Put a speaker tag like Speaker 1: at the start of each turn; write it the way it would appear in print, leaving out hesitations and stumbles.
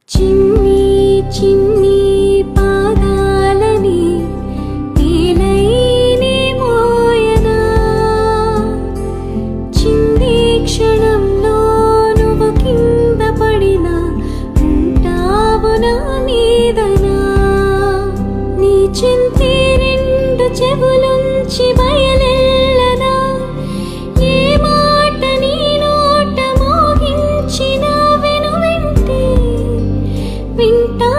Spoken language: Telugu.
Speaker 1: చిన్ని చిన్ని పాదాలని తేలైని మోయనా చిన్ని క్షణంలో నువ్వు కింద పడినా ఉంటావు నా మీదనా నీ చింతి రెండు చెవులుంచి బయలెల్లనా ఏ మాట నీ నోట మోగించినా వింటా